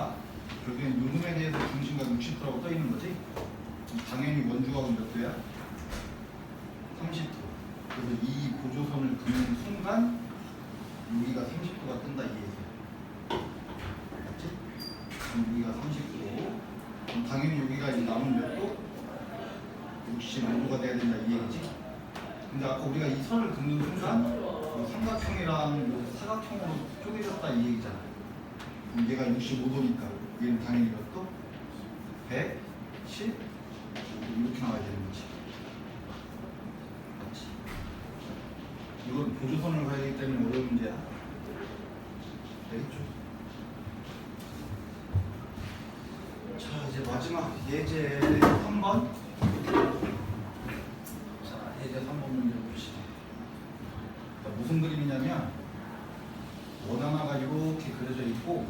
여기가 결국엔 요놈에 대해서 중심과 60도라고 떠 있는 거지. 당연히 원주각은 몇 도야? 30도. 그래서 이 보조선을 긋는 순간 여기가 30도가 뜬다 이 얘기야. 맞지? 그럼 여기가 30도. 그럼 당연히 여기가 이제 남은 몇 도? 65도가 돼야 된다 이 얘기지. 근데 아까 우리가 이 선을 긋는 순간 이 삼각형이랑 이 사각형으로 쪼개졌다 이 얘기잖아. 그럼 얘가 65도니까 얘는 당연히 몇 도? 110? 이렇게 나와야 되는 거지. 맞지? 이건 보조선을 봐야 되기 때문에 어려운 문제야. 되겠죠? 자, 이제 마지막 예제 3번. 자, 예제 3번 문제 봅시다. 무슨 그림이냐면 원 하나가 이렇게 그려져 있고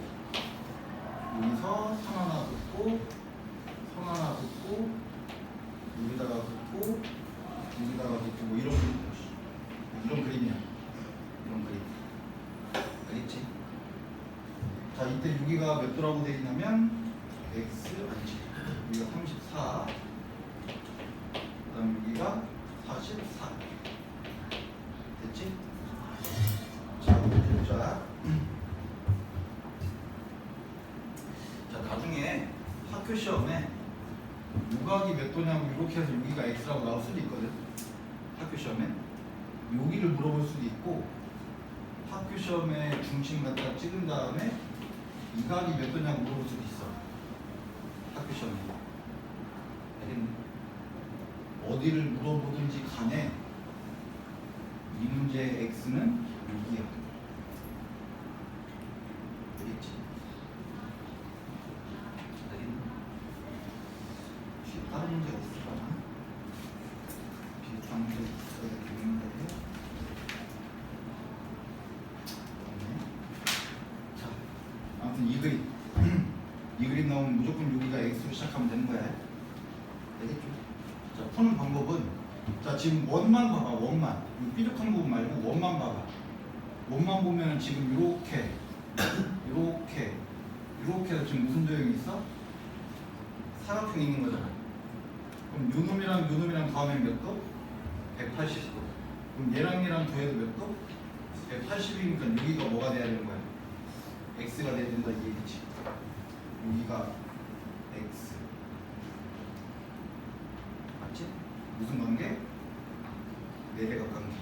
여기서 선 하나 긋고 선 하나 긋고 여기다가 긋고 여기다가 긋고 뭐 이런 그림이야. 이런 그림. 알겠지? 자, 이때 여기가 몇 도라고 되어 있냐면 x 아니지. 여기가 34. 그다음 여기가 44. 됐지? 자, 보자. 자, 나중에 학교 시험에 요각이 몇 도냐고 이렇게 해서 여기가 x라고 나올 수도 있거든. 학교 시험에 여기를 물어볼 수도 있고 학교 시험에 중심 갖다 찍은 다음에 이 각이 몇 도냐고 물어볼 수도 있어. 학교 시험에. 알겠니? 어디를 물어보든지 간에 이 문제의 x는 여기야. 알겠지? 알겠니? 다른 문제가 있을까? 비슷한 문제 있어야 되겠는데. 자, 아무튼 이 그림. 이 그림 나오면 무조건 여기가 x로 시작하면 되는 거야. 알겠죠? 자, 푸는 방법은 자, 지금 원만 봐봐. 원만. 이 뾰족한 부분 말고 원만 봐봐. 원만 보면 지금 이렇게 이렇게 해서 지금 무슨 도형이 있어? 사각형이 있는 거잖아. 그럼 요놈이랑 더하면 몇 도? 180도. 그럼 얘랑 더해도 몇 도? 180이니까 여기가 뭐가 돼야 되는 거야? x가 돼야 된다 이 얘기지. 여기가 x. 맞지? 무슨 관계? 내대각 관계.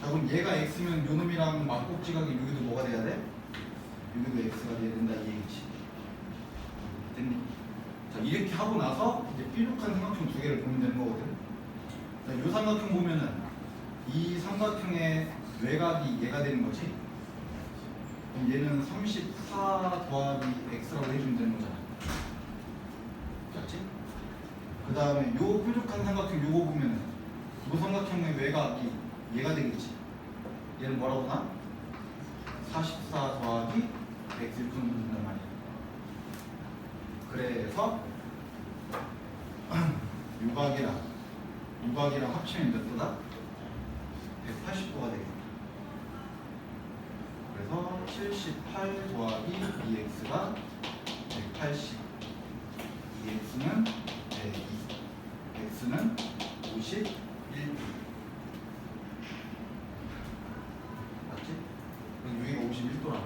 자, 그럼 얘가 x면 요놈이랑 막꼭지각이 여기도 뭐가 돼야 돼? 여기도 x가 돼야 된다 이 얘기지. 됐니? 자, 이렇게 하고 나서 이제 뾰족한 삼각형 두 개를 보면 되는 거거든. 자, 이 삼각형 보면은 이 삼각형의 외곽이 얘가 되는 거지. 그럼 얘는 34 더하기 x라고 해주면 되는 거잖아. 맞지? 그 다음에 요 뾰족한 삼각형 요거 보면은 이 삼각형의 외곽이 얘가 되겠지. 얘는 뭐라고 나? 44 더하기 x 이렇게 넣는단 말이야. 그래서 유각이랑 합치면 몇 도다? 180도가 되겠다. 그래서 78 더하기 2x가 180. 2x는 102. x는 51. 맞지? 여기가 51도라고.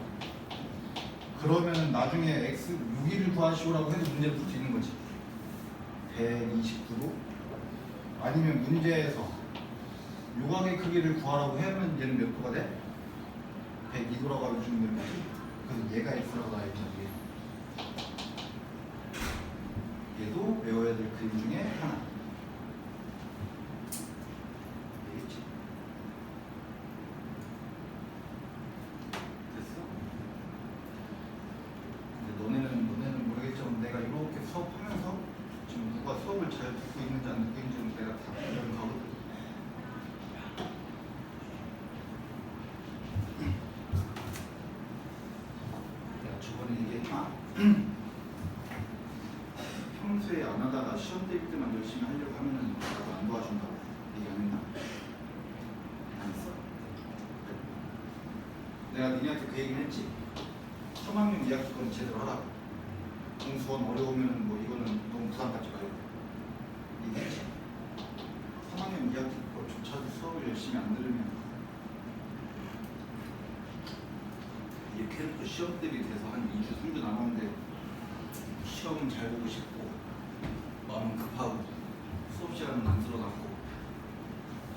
그러면 나중에 x 6일을 구하시오라고 해도 문제를 풀 수 있는 거지. 129도. 아니면 문제에서 요각의 크기를 구하라고 하면 얘는 몇 도가 돼? 102도라고 해주면 되는 거지. 그래서 얘가 x라고 나와 있죠. 얘도 외워야 될 그림 중에 하나. 되겠지? 됐어? 근데 너네는 모르겠지만 내가 이렇게 수업하면서 지금 누가 수업을 잘 듣고 있는지 안 듣고 있는지 내가 다 보면 가거든. 내가 저번에 얘기했나? 평소에 안 하다가 시험 때일 때만 열심히 하려고 하면은 나도 안 도와준다고 얘기 안 했나? 안 했어? 내가 니네한테 그 얘기는 했지? 3학년 2학기 건 제대로 하라고. 공수원 어려우면 뭐 이거는 너무 부담 갖지 말고 이게 3학년 2학기 거조차도 수업을 열심히 안 들으면 이게 캐릭터 시험 대비 돼서 한 2주 3주 남았는데 시험은 잘 보고 싶고 마음은 급하고 수업 시간은 안 들어놨고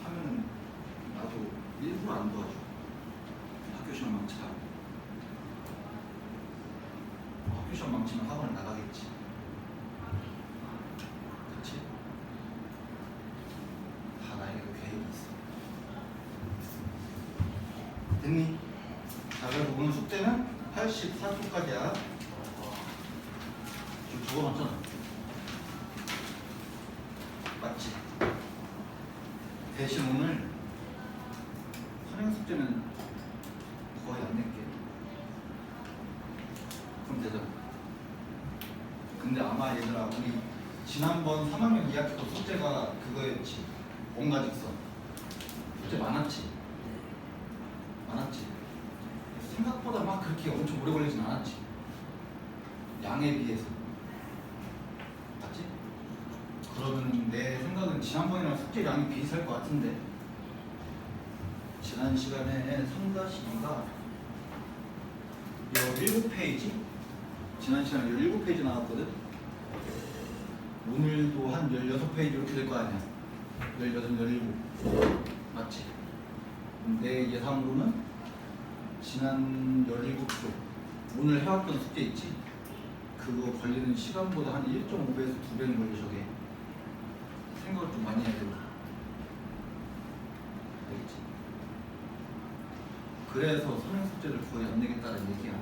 하면은 나도 일부러 안 도와줘. 학교 시험 망치다. 학교 시험 망치면 학원을 나가겠지. 그치? 다 나에게 계획이 있어. 됐니? 자, 그래서 오늘 숙제는 84초까지야. 지금 적어놨잖아. 맞지? 대신 오늘 선행 숙제는 거의 안 낼게. 그럼 되잖아. 근데 아마 얘들아 우리 지난번 3학년 2학기 거 숙제가 그거였지. 원가직선. 숙제 많았지? 많았지? 생각보다 막 그렇게 엄청 오래 걸리진 않았지. 양에 비해서. 맞지? 그러면 내 생각은 지난번이랑 숙제 양이 비슷할 것 같은데 지난 시간에 3-2가 17페이지? 지난 시간에 17페이지 나왔거든? 오늘도 한 16페이지 이렇게 될 거 아니야 16, 17 맞지? 내 예상으로는 지난 17쪽 오늘 해왔던 숙제 있지? 그거 걸리는 시간보다 한 1.5배에서 2배는 걸려 저게 생각을 좀 많이 해야 되고 알겠지? 그래서 선행 숙제를 거의 안 내겠다는 얘기야.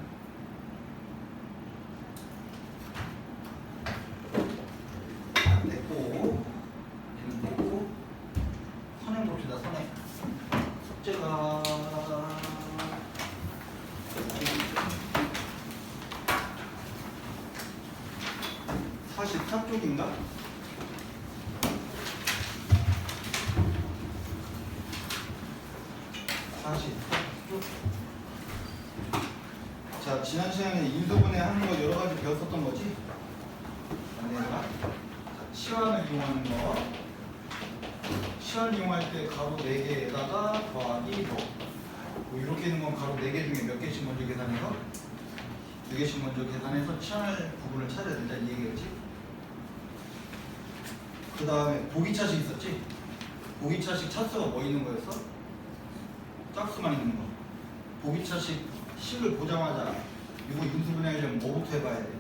냈고 얘는 냈고 선행 봅시다. 선행 숙제가 44쪽인가? 자, 지난 시간에 인수분해 하는 거 여러 가지 배웠었던 거지? 아니야? 치환을 이용하는 거. 치환을 이용할 때 가로 4개에다가 더하기 뭐 이렇게 있는 건 가로 4개 중에 몇 개씩 먼저 계산해서 2개씩 먼저 계산해서 치환할 부분을 찾아야 된다 이 얘기였지? 그 다음에 보기차식 있었지? 보기차식 차수가 뭐 있는 거였어? 짝수만 있는 거. 보기차식 식을 보자마자 이거 인수분해하려면 뭐부터 해봐야 돼?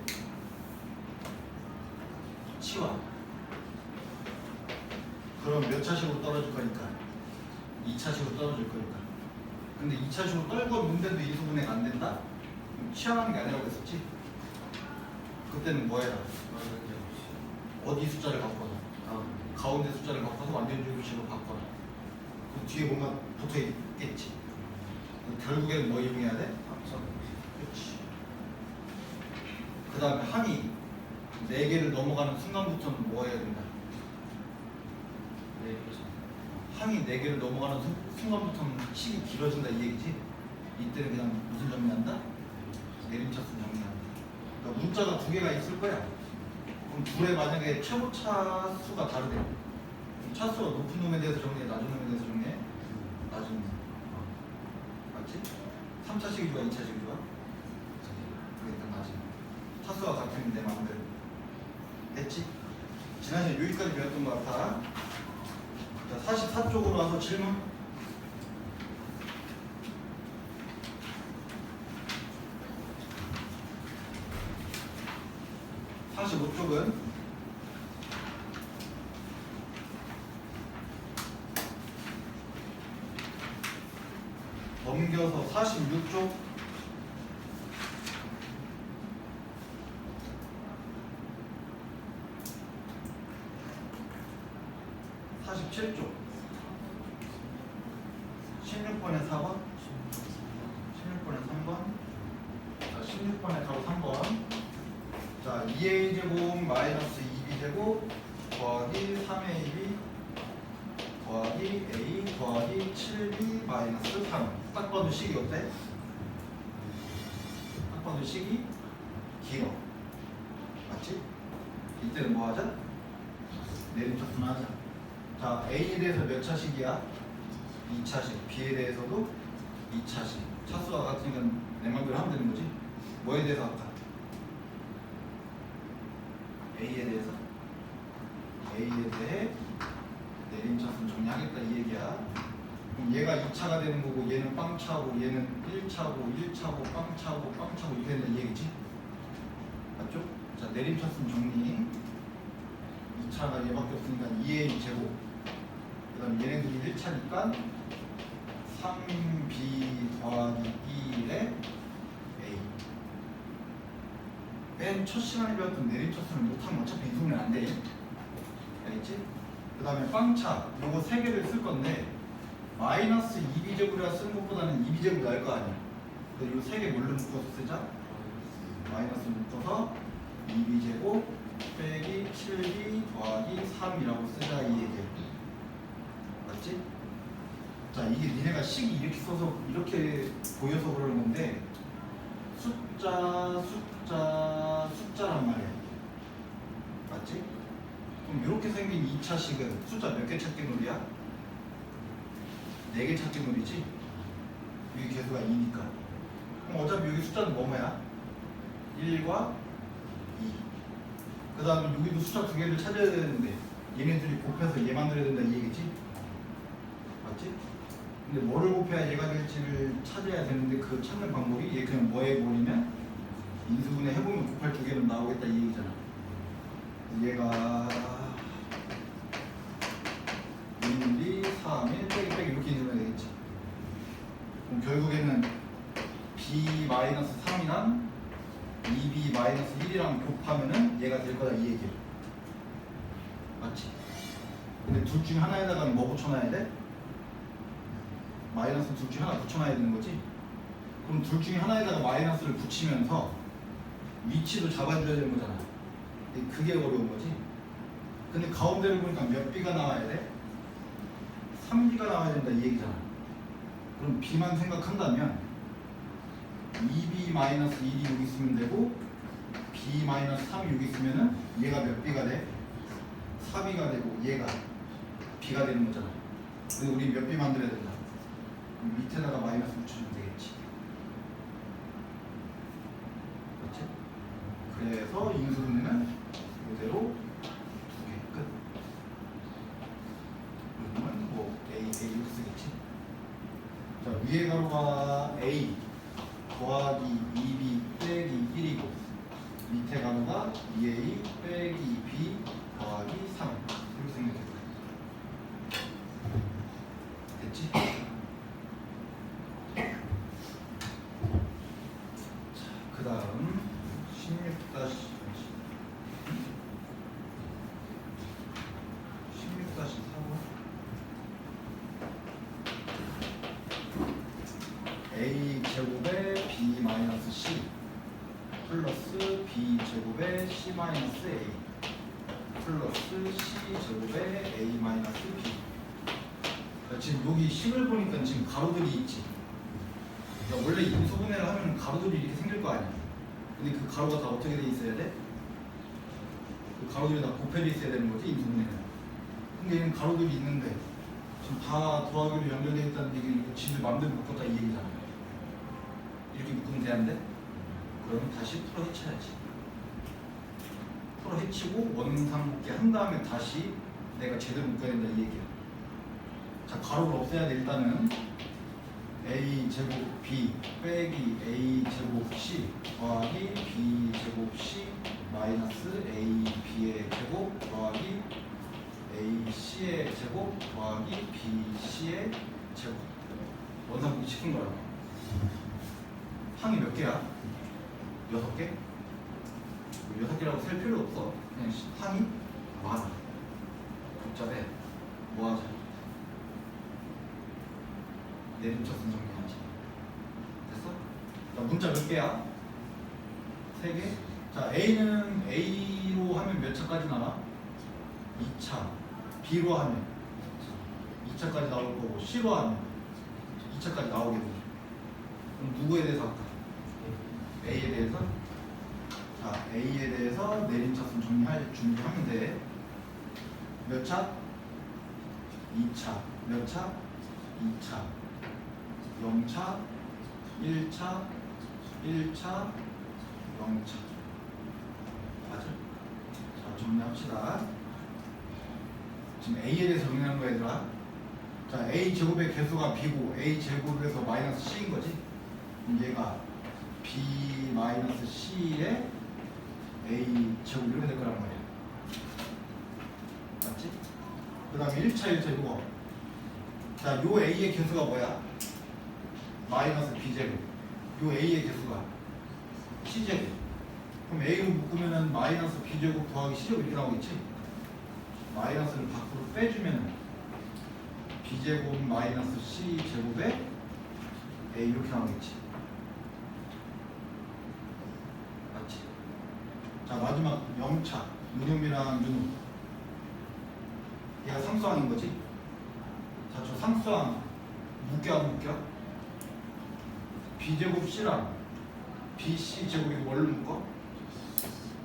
치환. 그럼 몇 차식으로 떨어질 거니까? 2차식으로 떨어질 거니까. 근데 2차식으로 떨고 있는데도 인수분해가 안 된다? 그럼 치환하는 게 아니라고 했었지? 그때는 뭐 해라? 어디 숫자를 바꿔서? 가운데 숫자를 바꿔서 완전 조규식으로 바꿔라. 그럼 뒤에 뭔가 붙어 있겠지? 결국에는 뭐 이용해야 돼? 그렇지. 그 다음에 항이 4개를 넘어가는 순간부터는 뭐 해야 된다? 항이 4개를 넘어가는 순간부터는 식이 길어진다 이 얘기지? 이때는 그냥 무슨 정리한다? 내림차수 정리한다. 그러니까 문자가 2개가 있을 거야. 그럼 둘에 만약에 최고 차수가 다르대. 차수가 높은 놈에 대해서 정리해, 낮은 놈에 대해서 정리해? 낮은 놈. 맞지? 3차식이 좋아, 2차식이 좋아? 그게 일단 낮은 놈. 차수가 같으면 내 마음대로. 됐지? 지난 시간에 여기까지 배웠던 것 같아. 자, 44쪽으로 와서 질문. (45쪽은) 넘겨서 46쪽 47쪽 16번에 4번 16번에 3번 자 16번에 가로 3번 자 2a제곱 마이너스 2b제곱 더하기 3ab 더하기 a 더하기 7b 마이너스 3 딱 봐도 식이 어때? 딱 봐도 식이 길어 맞지? 이때는 뭐 하자? 내림차순 하자. 자, A에 대해서 몇 차식이야? 2차식. B에 대해서도 2차식. 차수가 같으니까 내 맘대로 하면 되는 거지. 뭐에 대해서 할까? A에 대해서 A에 대해 내림차순 정리하겠다 이 얘기야. 그럼 얘가 2차가 되는 거고 얘는 빵차고 얘는 1차고 1차고 빵차고 빵차고 이렇게 된다 이 얘기지. 맞죠? 자, 내림차순 정리. 2차가 얘밖에 없으니까 2A 제곱. 그 다음 얘네들이 1차니까 3B 더하기 1의 A. 맨 첫 시간에 배웠던 내림차순을 못하면 어차피 인수분해 안 돼. 알겠지? 그 다음에 빵차. 요거 3개를 쓸 건데 마이너스 2B제곱이라 쓰는 것보다는 2B제곱 나을 거 아니야. 그래서 요 3개 뭘로 묶어서 쓰자? 마이너스 묶어서 2B제곱 빼기 7B 더하기 3이라고 쓰자 이 얘기야. 맞지? 자, 이게 니네가 식이 이렇게 써서 이렇게 보여서 그러는 건데 숫자란 말이야. 맞지? 그럼 이렇게 생긴 2차식은 숫자 몇 개 찾기 놀이야? 4개 찾기 놀이지? 여기 개수가 2니까. 그럼 어차피 여기 숫자는 뭐야? 1과 2. 그 다음에 여기도 숫자 2개를 찾아야 되는데 얘네들이 곱해서 얘 만들어야 된다 이 얘기지? 맞지? 근데 뭐를 곱해야 얘가 될지를 찾아야 되는데 그 찾는 방법이 얘 그냥 뭐에 버리면 인수분해 해보면 곱할 2개는 나오겠다 이 얘기잖아. 얘가 1, 2, 3, 1 빼기 빼기 이렇게 인수분해 되겠지. 그럼 결국에는 B-3이랑 2B-1이랑 곱하면은 얘가 될 거다 이 얘기야. 맞지? 근데 둘 중에 하나에다가 뭐 붙여놔야 돼? 마이너스 둘 중에 하나 붙여놔야 되는 거지? 그럼 둘 중에 하나에다가 마이너스를 붙이면서 위치도 잡아줘야 되는 거잖아. 그게 어려운 거지? 근데 가운데를 보니까 몇 B가 나와야 돼? 3B가 나와야 된다 이 얘기잖아. 그럼 B만 생각한다면 2B-1이 여기 있으면 되고 B-3이 여기 있으면은 얘가 몇 B가 돼? 4B가 되고 얘가 B가 되는 거잖아. 근데 우리 몇 B 만들어야 된다? 밑에다가 마이너스 붙여주면 되겠지. 그렇지? 그래서 인수분해는 이대로 2개 끝. 그러면 뭐 A 이렇게 쓰겠지. 자, 위에 가로가 A 더하기 2B 빼기 1이고 밑에 가로가 2A 빼기 B 더하기 3 이렇게 생겼겠다. 됐지? 그 다음 16-4 A 제곱에 B 마이너스 C 플러스 B 제곱에 C 마이너스 A 플러스 C 제곱에 A 마이너스 B. 지금 여기 식을 보니까 지금 가로들이 있지. 그러니까 원래 인수분해를 하면 가로들이 이렇게 생길 거 아니야. 근데 그 가로가 다 어떻게 돼 있어야 돼? 그 가로들이 다 곱해져 있어야 되는 거지 인수분해는. 근데 얘는 가로들이 있는데 지금 다 더하기로 연결되어 있다는 얘기는 집을 마음대로 묶었다 이 얘기잖아. 이렇게 묶으면 되는데 그러면 다시 풀어 헤쳐야지. 풀어 헤치고 원상 묶기 한 다음에 다시 내가 제대로 묶어야 된다 이 얘기야. 자, 가로를 없애야 돼. 일단은 A 제곱 B 빼기 A 제곱 C 더하기 B 제곱 C 마이너스 A B의 제곱 더하기 A C의 제곱 더하기 B C의 제곱. 원상 묶기 시킨 거라고. 항이 몇 개야? 6개? 6개라고 셀 필요 없어. 그냥 항이 많아. 복잡해. 뭐 하자? 내림차순 정리하지. 됐어? 자, 문자 몇 개야? 3개? 자, A는 A로 하면 몇 차까지 나와? 2차. B로 하면 2차까지 나올 거고 C로 하면 2차까지 나오게 돼. 그럼 누구에 대해서 할까? A에 대해서? 자, A에 대해서 해서 내림차순 준비하면 돼. 몇 차? 2차. 몇 차? 2차. 0차, 1차, 1차, 0차. 맞아? 자, 정리합시다. 지금 A에 대해서 정리하는 거 얘들아. 자, A 제곱의 개수가 B고 A 제곱에서 마이너스 C인 거지. 그럼 얘가 B 마이너스 C의 A 제곱 이렇게 될 거란 말이야. 맞지? 그 다음에 1차, 1차 이거. 자, 요 A의 개수가 뭐야? 마이너스 B제곱. 요 A의 개수가 C제곱. 그럼 A로 묶으면은 마이너스 B제곱 더하기 C제곱 이렇게 나오겠지? 마이너스를 밖으로 빼주면은 B제곱 마이너스 C제곱에 A 이렇게 나오겠지? 맞지? 자, 마지막 0차. 유놈이랑 유놈. 얘가 상수항인 거지? 자, 저 상수항 묶여 안 묶여? B제곱 C랑 BC 제곱이 뭘로 묶어?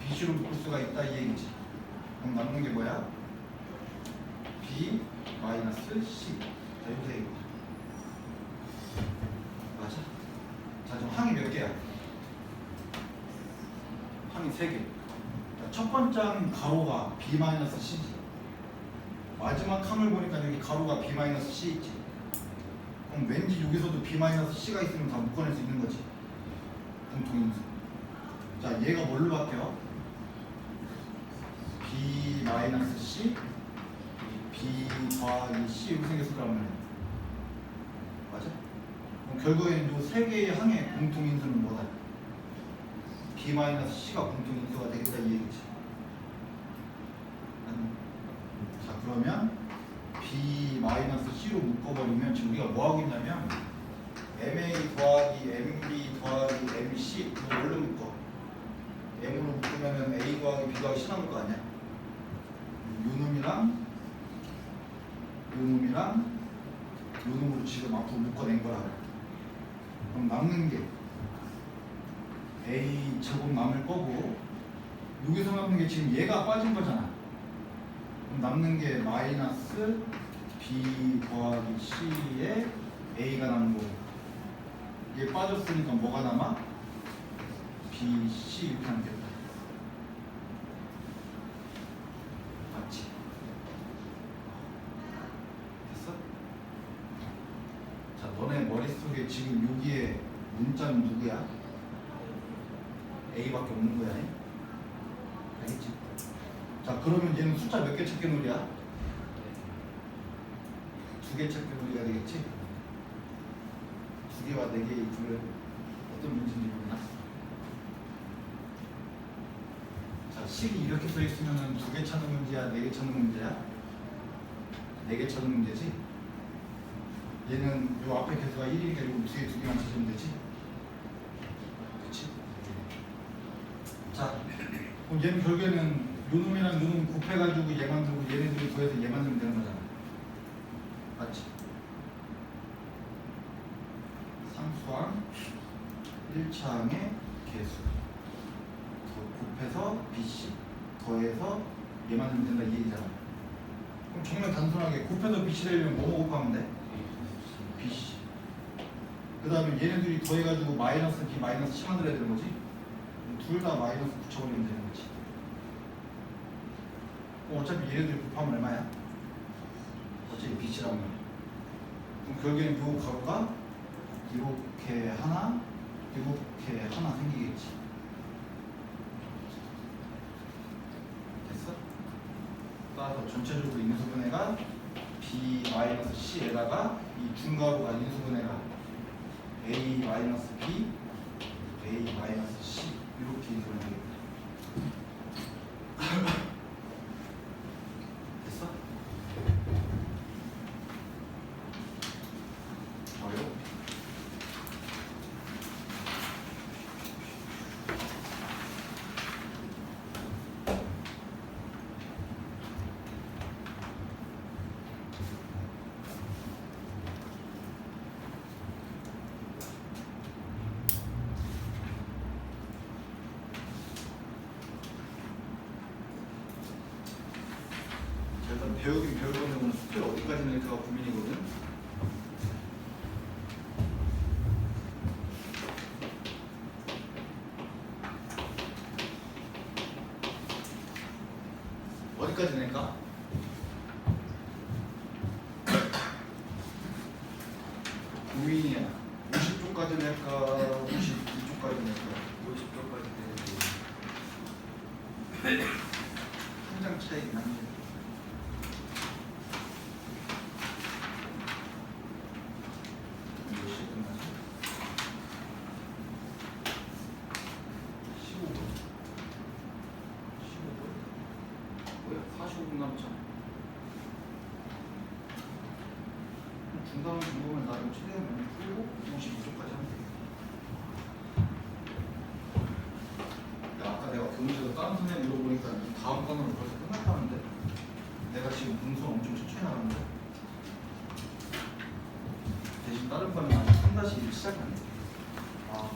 BC로 묶을 수가 있다 이 얘기지. 그럼 남는 게 뭐야? B 마이너스 C. 자, 이렇게 되겠다. 맞아? 자, 지금 항이 몇 개야? 항이 3개. 자, 첫 번째 가로가 B 마이너스 C지. 마지막 항을 보니까 여기 가로가 B 마이너스 C 있지. 그럼 왠지 여기서도 B 마이너스 C가 있으면 다 묶어낼 수 있는 거지. 공통인수. 자, 얘가 뭘로 바뀌어? B 마이너스 C, B 더하기 C 이렇게 생겼을 거란 말이야. 맞아? 그럼 결국에는 이 세 개의 항의 공통인수는 뭐다? B 마이너스 C가 공통인수가 되겠다 이 얘기지. 자, 그러면 B 마이너스 C로 묶어버리면 지금 우리가 뭐 하고 있냐면 MA 더하기 MB 더하기 MC 이거 뭘로 묶어? M으로 묶으면 A 더하기 B 더하기 C 나올 거 아니야? 요놈이랑 요놈으로 지금 앞으로 묶어낸 거라. 그럼 남는 게 A 제곱 남을 거고 여기서 남는 게 지금 얘가 빠진 거잖아. 그럼 남는 게 마이너스 B 더하기 C에 A가 남은 거고 얘 빠졌으니까 뭐가 남아? B, C 이렇게 남겠다. 맞지? 됐어? 자, 너네 머릿속에 지금 여기에 문자는 누구야? A밖에 없는 거야. 알겠지? 자, 그러면 얘는 숫자 몇 개 찾기 놀이야? 2개 찾기 놀이가 되겠지? 2개와 4개 이 둘은 어떤 문제인지 모르나? 자, 식이 이렇게 써 있으면은 2개 찾는 문제야, 4개 찾는 문제야? 4개 찾는 문제지? 얘는 요 앞에 개수가 1이니까 이거 뒤에 2개만 찾으면 되지? 그치? 자, 그럼 얘는 결국에는 요놈이랑 요놈 곱해가지고 얘 만들고 얘네들이 더해서 얘 만들면 되는 거잖아. 맞지? 상수항 1차항의 개수 곱해서 BC 더해서 얘 만들면 된다 이 얘기잖아. 그럼 정말 단순하게 곱해서 BC 되려면 뭐 곱하면 돼? BC. 그 다음에 얘네들이 더해가지고 마이너스 B 마이너스 C 만들어야 되는 거지. 둘 다 마이너스 붙여버리면 되는 거지. 어차피 얘네들이 곱하면 얼마야? 어차피 BC라는 거야. 그럼 결국에는 요 가로가 이렇게 하나, 이렇게 하나 생기겠지. 됐어? 따라서 전체적으로 인수분해가 B-C에다가 이 중가로가 인수분해가 A-B, A-C 이렇게 인수분해되겠다. 됐어? 어려워? 일단 배우긴 배울 건데 오늘 숙제를 어디까지 낼까가 고민이거든. 어디까지 낼까? 고민이야. 50쪽까지 낼까? 52쪽까지 낼까? 50쪽까지 한 장 차이긴 한데. 몇 시에 끝나지? 15분. 15분? 뭐야? 45분 남았잖아. 중간은 중간은 나름 최대한 많이 풀고 52쪽까지 하면 되겠다. 야, 아까 내가 교무실에서 다른 선생님 물어보니까 이 다음 건으로 벌써 끝났다는데? 내가 지금 분수 엄청 천천히 나가는데? 대신 다른 거는 아직 3-1 시작하네. 아.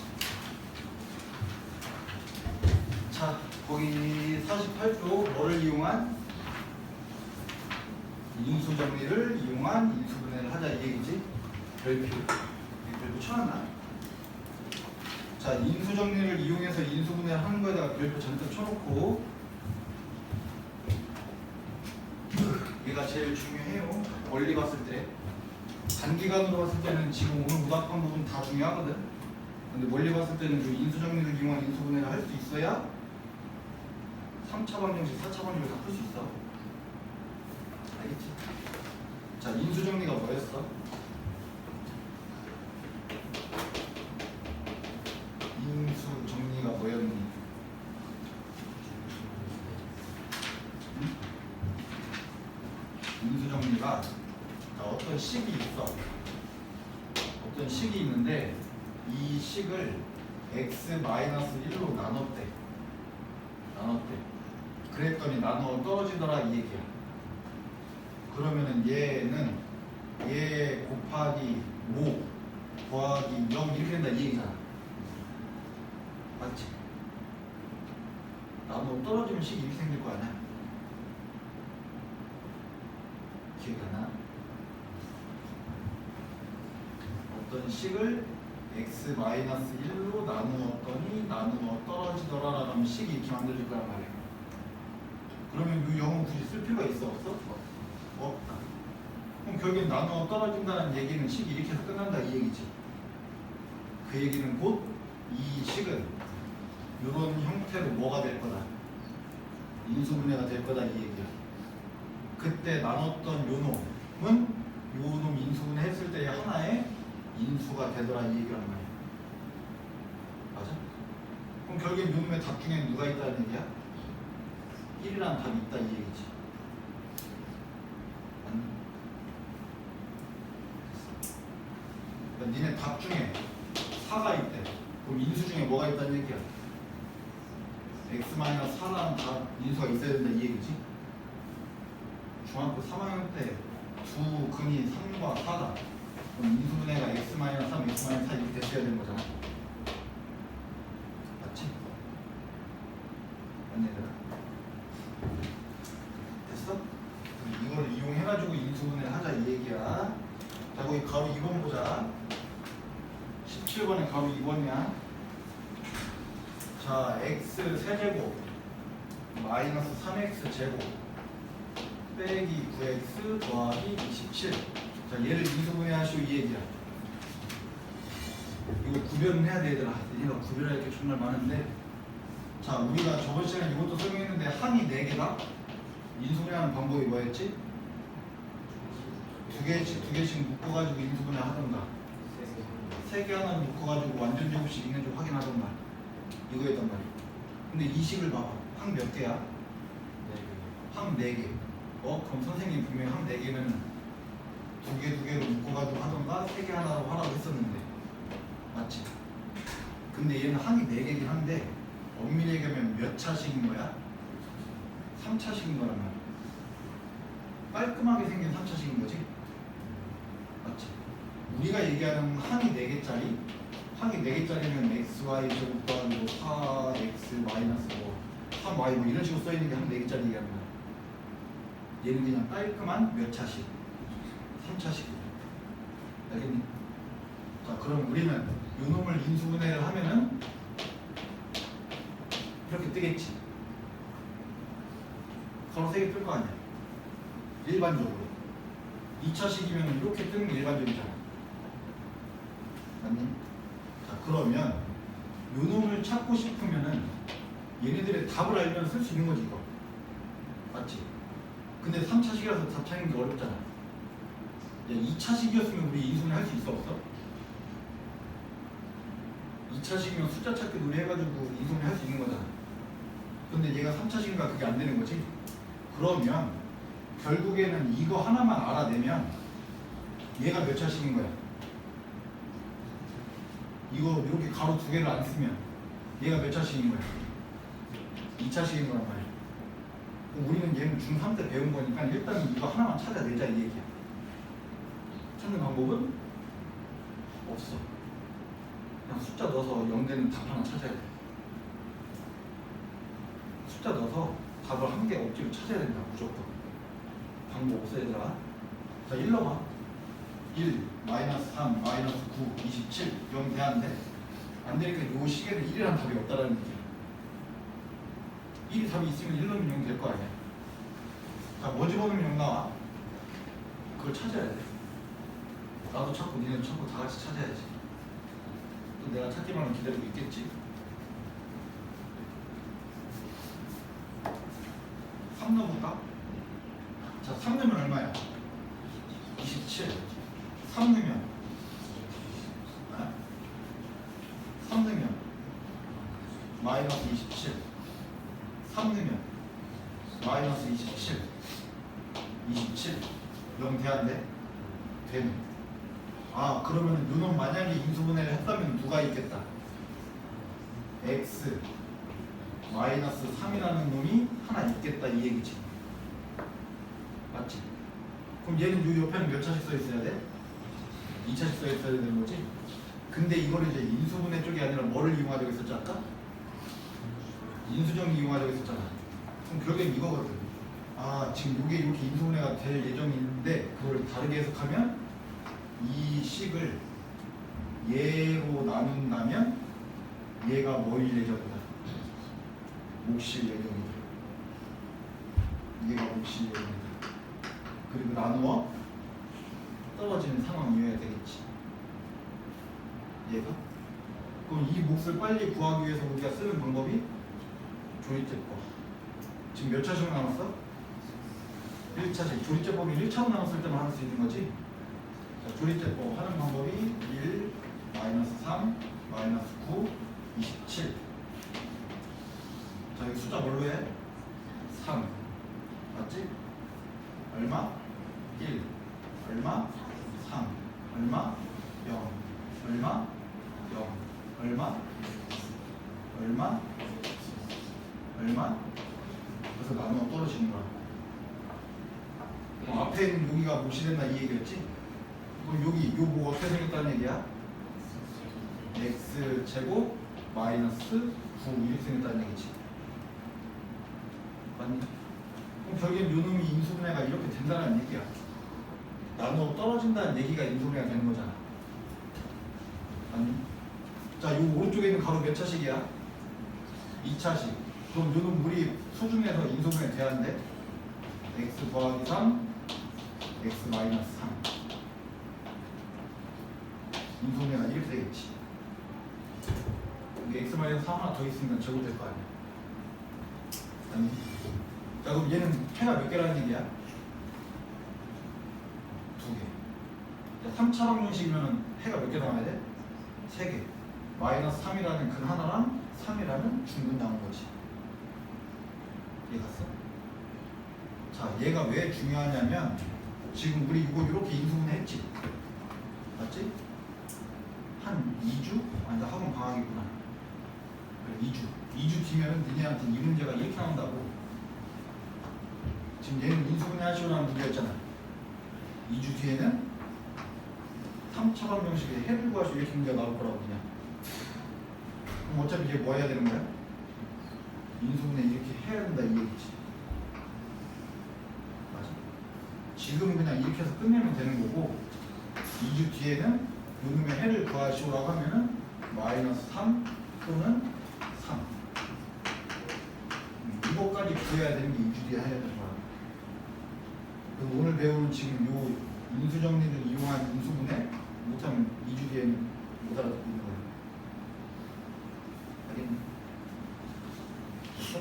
자, 거기 48쪽 뭐를 이용한? 인수 정리를 이용한 인수분해를 하자 이 얘기지. 별표. 별표 쳐놨나? 자, 인수 정리를 이용해서 인수분해를 하는 거에다가 별표 잔뜩 쳐놓고 얘가 제일 중요해요. 멀리 봤을 때 단기간으로 봤을 때는 지금 오늘 무답한 부분 다 중요하거든. 근데 멀리 봤을 때는 그 인수 정리를 이용한 인수분해를 할 수 있어야 3차 방정식, 4차 방정식을 다 풀 수 있어. 알겠지? 자, 인수 정리가 뭐였어? 인수 정리가 뭐였니? 응? 인수 정리가 어떤 식이 있어. 어떤 식이 있는데 이 식을 x-1로 나눴대. 그랬더니 나누어 떨어지더라 이 얘기야. 그러면은 얘는 얘 곱하기 5 더하기 0 이렇게 된다 이 얘기잖아. 맞지? 나도 떨어지면 식이 이렇게 생길 거 아니야? 기억이 안 나? 어떤 식을 x-1로 나누었더니 나누어 떨어지더라라는 식이 이렇게 만들어질 거란 말이야. 그러면 이 0은 굳이 쓸 필요가 있어? 없어? 없다. 그럼 결국엔 나누어 떨어진다는 얘기는 식이 이렇게 해서 끝난다 이 얘기지. 그 얘기는 곧 이 식은 이런 형태로 뭐가 될 거다. 인수분해가 될 거다 이 얘기야. 그때 나눴던 요 놈은 요 놈 인수분해 했을 때 하나의 인수가 되더라 이 얘기란 말이야. 맞아? 그럼 결국엔 요 놈의 답 중에 누가 있다는 얘기야? 1이라는 답이 있다 이 얘기지. 그러니까 니네 답 중에 4가 있대. 그럼 인수 중에 뭐가 있다는 얘기야? x-4라는 답 인수가 있어야 된다 이 얘기지. 중학교 3학년 때 두 근이 3과 4다. 그럼 인수분해가 x-3, x-4 이렇게 됐어야 되는 거잖아. 맞지? 맞니 얘들아? 됐어? 이걸 이용해가지고 인수분해를 하자 이 얘기야. 자, 거기 가로 2번 보자. 17번에 가로 2번이야. 자, x 세제곱 마이너스 3x 제곱 빼기 9x 더하기 27. 자, 얘를 인수분해 하시오 이 얘기야. 이거 구별은 해야 돼 얘들아. 얘가 구별할 게 정말 많은데. 자, 우리가 저번 시간에 이것도 설명했는데 항이 4개다. 인수분해하는 방법이 뭐였지? 두 개씩 묶어가지고 인수분해 하던가 3개 하나를 묶어가지고 완전 제곱식 있는지 확인하던가 이거였단 말이야. 근데 이 식을 봐봐. 항 몇 개야? 항 4개. 그럼 선생님이 분명히 항 4개면 두 개로 묶어가지고 하던가 3개 하나로 하라고 했었는데 맞지? 근데 얘는 항이 4개긴 한데 엄밀히 얘기하면 몇 차식인 거야? 3차식인 거란 말이야. 깔끔하게 생긴 3차식인 거지? 맞지? 우리가 얘기하는 항이 4개짜리 항이 4개짜리면 xy 제곱 더하기 4x 마이너스 3y 뭐 이런 식으로 써있는 게 항 4개짜리 얘기하는 거야. 얘는 그냥 깔끔한 몇 차식? 3차식. 알겠니? 자, 그럼 우리는 요 놈을 인수분해를 하면은 이렇게 뜨겠지. 서로 3개 뜰 거 아니야. 일반적으로 2차식이면 이렇게 뜨는 게 일반적이잖아. 맞니? 자, 그러면 요 놈을 찾고 싶으면은 얘네들의 답을 알면 쓸 수 있는 거지 이거. 맞지? 근데 3차식이라서 답 찾는 게 어렵잖아. 야, 2차식이었으면 우리 인수분해 할 수 있어 없어? 2차식이면 숫자 찾기 놀이 해가지고 인수분해 할 수 있는 거잖아. 근데 얘가 3차식인가 그게 안 되는 거지? 그러면 결국에는 이거 하나만 알아내면 얘가 몇 차식인 거야? 이거 이렇게 가로 2개를 안 쓰면 얘가 몇 차식인 거야? 2차식인 거란 말이야. 우리는 얘는 중3 때 배운 거니까 일단 이거 하나만 찾아내자 이 얘기야. 찾는 방법은 없어. 그냥 숫자 넣어서 0되는 답 하나 찾아야 돼. 숫자 넣어서 답을 한 개 억지로 찾아야 된다 무조건. 방법 없어 얘들아. 자, 1 넣어봐. 1, 마이너스 3, 마이너스 9, 27 0 돼안돼? 안 되니까 요 시계는 1이라는 답이 없다라는 얘기야. 1이 답이 있으면 1 넣으면 0 될 거 아니야. 자, 뭐 집어넣으면 0 나와? 그걸 찾아야 돼. 나도 찾고 니네도 찾고 다 같이 찾아야지. 또 내가 찾기만은 기다리고 있겠지. 3 넣어볼까? 자, 3 넣으면 얼마야? 27. 3 넣으면 3 넣으면 마이너스 27. 3 넣으면 마이너스 27. 27 0 돼야 돼? 되네. 아, 그러면 요놈 만약에 인수분해를 했다면 누가 있겠다? x 마이너스 3이라는 놈이 하나 있겠다 이 얘기지. 맞지? 그럼 얘는 요 옆에는 몇 차씩 써 있어야 돼? 2차씩 써 있어야 되는 거지? 근데 이거를 이제 인수분해 쪽이 아니라 뭐를 이용하자고 했었지 아까? 인수정리 이용하자고 했었잖아. 그럼 결국엔 이거거든. 아, 지금 요게 이렇게 인수분해가 될 예정인데 그걸 다르게 해석하면 이 식을 얘로 나눈다면 얘가 뭐일 예정이다? 몫일 예정이다. 얘가 몫일 예정이다. 그리고 나누어 떨어지는 상황이어야 되겠지. 얘가? 그럼 이 몫을 빨리 구하기 위해서 우리가 쓰는 방법이 조립제법. 지금 몇 차식 남았어? 1차식. 조립제법이 1차로 나눴을 때만 할 수 있는 거지. 자, 조립제법 하는 방법이 1, 마이너스 3, 마이너스 9, 27. 자, 여기 숫자 뭘로 해? 3. 맞지? 얼마? 1. 얼마? 3. 얼마? 0. 얼마? 0. 얼마? 얼마? 얼마? 그래서 나누어 떨어지는 거야. 앞에 있는 여기가 몫이 된다 이 얘기였지? 그럼 여기 요 뭐 어떻게 생겼다는 얘기야? x 제곱 마이너스 9 이렇게 생겼다는 얘기지. 맞니? 그럼 결국엔 요 놈이 인수분해가 이렇게 된다는 얘기야. 나누어 떨어진다는 얘기가 인수분해가 되는 거잖아. 맞니? 자, 요 오른쪽에 있는 가로 몇 차식이야? 2차식. 그럼 요 놈 우리 수중에서 인수분해 돼야 돼? x 더하기 3 x 마이너스 3 인수분해가 이렇게 되겠지. x 마이너스 3 하나 더 있으면 제곱될 거 아니야. 아니. 자, 그럼 얘는 해가 몇 개라는 얘기야? 2개. 자, 3차 방정식이면 해가 몇 개 나와야 돼? 3개. 마이너스 3이라는 근 하나랑 3이라는 중근 나온 거지. 이해 갔어? 자, 얘가 왜 중요하냐면 지금 우리 이거 이렇게 인수분해 했지? 맞지? 한 2주? 아니다, 학원 방학이구나. 그래, 2주 뒤면은 니네한테 이 문제가 이렇게 나온다고. 지금 얘는 인수분해 하시고 나는 문제였잖아. 2주 뒤에는 3차 방정식에 해를 구하시고 이렇게 문제가 나올 거라고 그냥. 그럼 어차피 얘 뭐 해야 되는 거야? 인수분해 이렇게 해야 된다 이 얘기지. 맞아? 지금은 그냥 이렇게 해서 끝내면 되는 거고 2주 뒤에는 요놈의 해를 구하시오라고 하면은 마이너스 3 또는 3 이거까지 구해야 되는 게 2주 뒤에 해야 되는 거야. 그리고 오늘 배우는 지금 요 인수정리를 이용한 인수분해 못하면 2주 뒤에는 못 알아듣고 있는 거야. 알겠니? 됐어?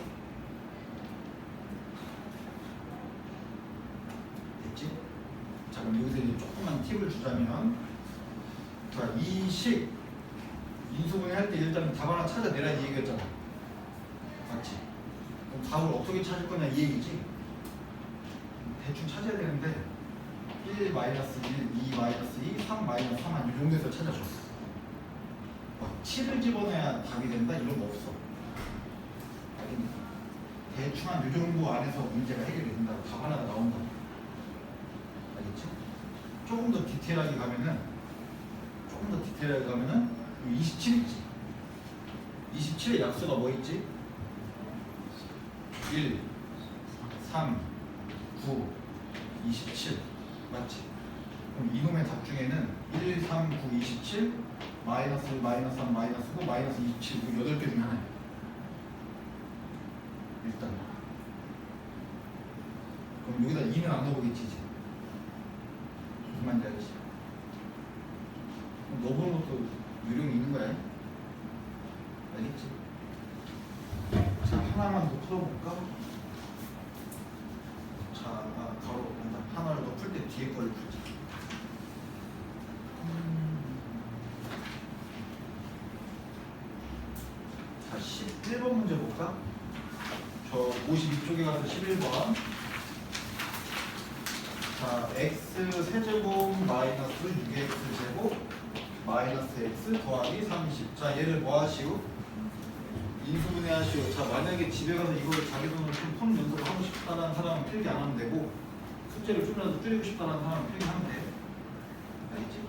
됐지? 자 그럼 여기서 이제 조금만 팁을 주자면 자, 이 식 인수분해 할 때 일단 답 하나 찾아내라 이 얘기였잖아. 맞지? 그럼 답을 어떻게 찾을 거냐 이 얘기지? 대충 찾아야 되는데 1 마이너스 1, 2 마이너스 2, 3 마이너스 3 한 이 정도에서 찾아줘. 7을 집어넣어야 답이 된다 이런 거 없어. 알겠니? 대충 한 이 정도 안에서 문제가 해결이 된다고 답 하나가 나온다고. 알겠지? 조금 더 디테일하게 가면은 27 있지. 27의 약수가 뭐 있지? 1, 3, 9, 27 맞지? 그럼 이놈의 답 중에는 1, 3, 9, 27 마이너스 1, 마이너스 3, 마이너스 9, 마이너스 27 그 8개 중에 하나야. 일단 그럼 여기다 2는 안 넣어보겠지 이제. 무슨 말인지 알지? 넣어보는 것도 요령이 있는 거야. 알겠지? 자 하나만 더 풀어볼까? 자 바로 하나를 더 풀 때 뒤에 거를 풀자. 자 11번 문제 볼까? 저 52쪽에 가서 11번. 자 x 세제곱 마이너스 6x 제곱 마이너스 x 더하기 30. 자 얘를 뭐 하시오? 인수분해 하시오. 자 만약에 집에 가서 이거를 자기 돈으로 좀 푸는 연습을 하고 싶다는 사람은 필기 안 하면 되고 숙제를 좀이라도 줄이고 싶다는 사람은 필기하면 돼. 알겠지?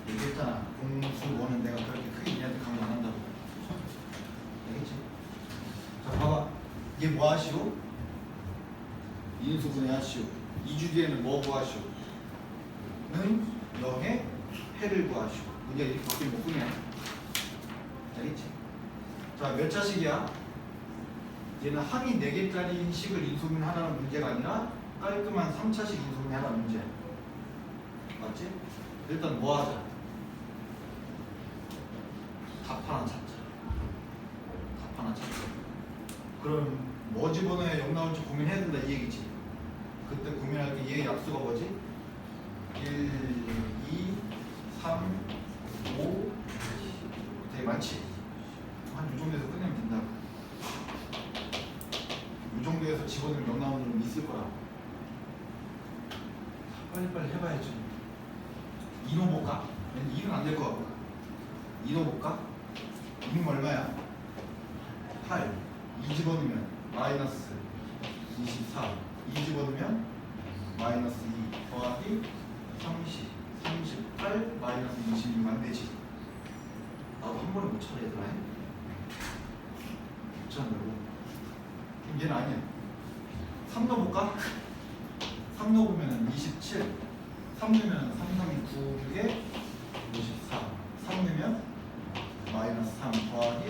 얘기했잖아. 공수원은 내가 그렇게 크게 니한테 강조 안 한다고. 알겠지? 자 봐봐. 이게 뭐 하시오? 인수분해 하시오. 2주 뒤에는 뭐 구하시오? 는 0의 해를 구하시오. 문제가 이렇게 바뀌면 못 꾸냐? 알겠지? 자 몇 자식이야? 얘는 항이 4개짜리 식을 인수분해하라는 문제가 아니라 깔끔한 3차식 인수분해하라는 문제야. 맞지? 일단 뭐 하자? 답 하나 찾자. 답 하나 찾자. 그럼 뭐 집어넣어야 0 나올지 고민해야 된다 이 얘기지. 그때 고민할 때 얘의 약수가 뭐지? 1, 2, 3, 5 되게 많지? 한 이 정도에서 끝내면 된다고. 이 정도에서 집어넣으면 0 나오는 놈 있을 거라고. 빨리빨리 해봐야지. 2 넣어볼까? 2는 안 될 거 같고. 2 넣어볼까? 2는 얼마야? 8. 2 집어넣으면 마이너스 24. 2 집어넣으면 마이너스 2 더하기 30. 38 마이너스 26만 되지. 나도 한 번에 못 찾아 얘들아. 못 찾는다고. 그럼 얘는 아니야. 3 넣어볼까? 3 넣어보면 27. 3 넣으면 3, 3이 9, 6에 54. 3 넣으면 마이너스 3 더하기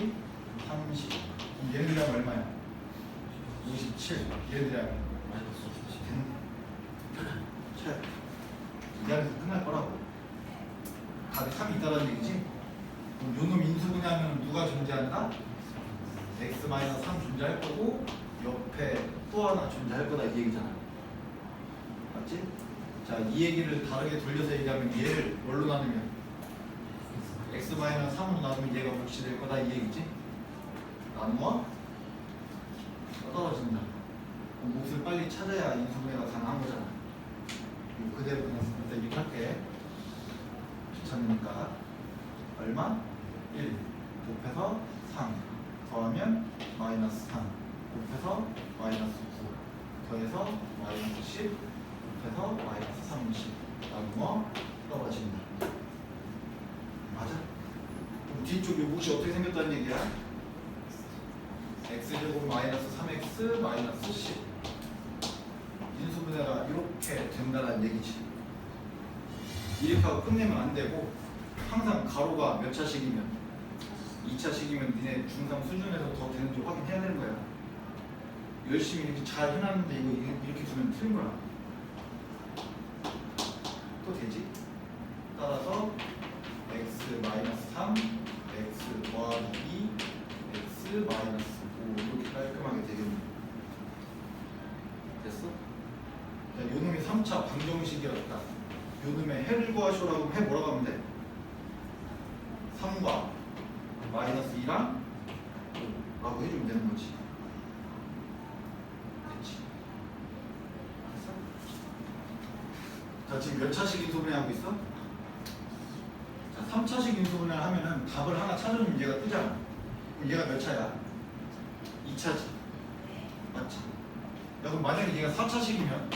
30. 그럼 얘들이랑 얼마야? 57. 얘들이랑 마이너스 57. 이 안에서 끝날 거라고. 답이 3이 있다는 얘기지? 그럼 요놈 인수분해하면 누가 존재한다? x-3 존재할 거고 옆에 또 하나 존재할 거다 이 얘기잖아. 맞지? 자, 이 얘기를 다르게 돌려서 얘기하면 얘를 뭘로 나누면 x-3으로 나누면 얘가 몫이 될 거다 이 얘기지? 나누어 떨어진다. 그럼 몫을 빨리 찾아야 인수분해가 가능한 거잖아. 그대로 그냥 일단 이렇게 할게. 귀찮으니까 얼마? 1 곱해서 3 더하면 마이너스 3 곱해서 마이너스 9 더해서 마이너스 10 곱해서 마이너스 30 나누어 떨어진다. 맞아? 그럼 뒤쪽 요 몫이 어떻게 생겼다는 얘기야? x제곱 마이너스 3x 마이너스 10 인수분해가 이렇게 된다는 얘기지. 이렇게 하고 끝내면 안 되고 항상 가로가 몇 차식이면 2차식이면 니네 중3 수준에서 더 되는지 확인해야 되는 거야. 열심히 이렇게 잘 해놨는데 이거 이렇게 두면 틀린 거야. 또 되지? 따라서 x-3, x 더하기 2, x-5 이렇게 깔끔하게 되겠네. 됐어? 자, 요놈이 3차 방정식이었다. 요놈의 해를 구하시오라고 해 뭐라고 하면 돼? 3과 마이너스 2랑 5라고 해주면 되는 거지. 됐지? 됐어? 자, 지금 몇 차식 인수분해 하고 있어? 자, 3차식 인수분해를 하면은 답을 하나 찾으면 얘가 뜨잖아. 그럼 얘가 몇 차야? 2차지. 맞지? 야, 그럼 만약에 얘가 4차식이면